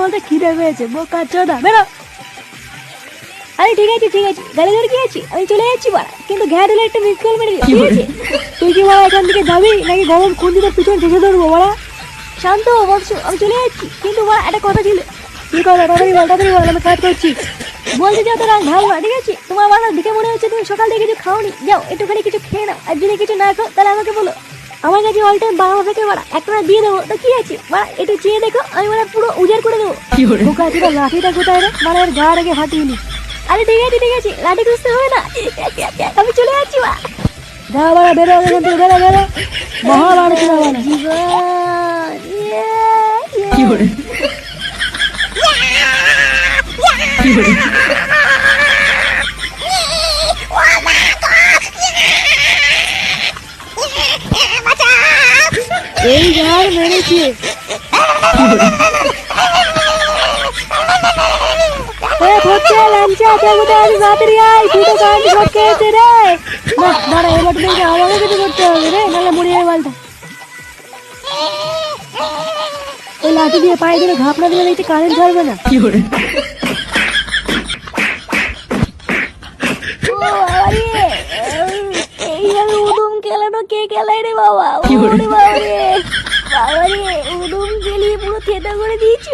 বলতে খিদে পেয়েছে, বোকা চোদা বেরো। আরে ঠিক আছে গাড়ি ধরে কি আছি, আমি চলে যাচ্ছি বাড়া, কিন্তু ঘ্যাট হলে একটা মিস কল মেরে দিও, ঠিক আছে? তুই কি বাড়া এখান থেকে যাবি নাকি গরম খুঁজিতে পিছনে ঢেকে ধরবো বাড়া? শান্ত বৎস, আমি চলে যাচ্ছি, কিন্তু বাড়া একটা কথা ছিল। কি কথা? তাড়াতাড়ি বল, আমি কাজ করছি। বলতে যাও তো রাগ ভালো না, ঠিক আছে? তোমার বাড়া দেখে মনে হচ্ছে তুমি সকাল থেকে কিছু খাওনি, যাও একটুখানি কিছু খেয়ে নাও, আর যদি কিছু না খাও তাহলে আমাকে বলো, আমার কাছে অল টাইম 12 থেকে বাড়া একটা দিয়ে দেবো, তো কি আছে বাড়া, একটু চেয়ে দেখো, আমি মানে পুরো উজাড় করে দেবো। বোকা ছিল, লাঠিটা কোথায় রে, মানে এর গা রেখে ফাটিয়ে নি। আরে ঠিক আছে লাঠি খুঁজতে হবে না, আমি চলে যাচ্ছি বা। যা বাড়া বেরো এখান থেকে, বেরো মহা বাড়া ছিল বাড়া জীবন। এই ঝাড় মেরেছে। আমাকে কিছু করতে হবে রে, নাহলে মরে যাবে বালটা। ওই লাঠি দিয়ে পায়ে দিলে ঘাপড়া দিলে দেখতে কারেন্ট ছাড়বে না। এইভাবে উদুম খেলানো কে খেলায় রে বাবা? বাবা রে উদুম খেলিয়ে পুরো থেতা করে দিয়েছি।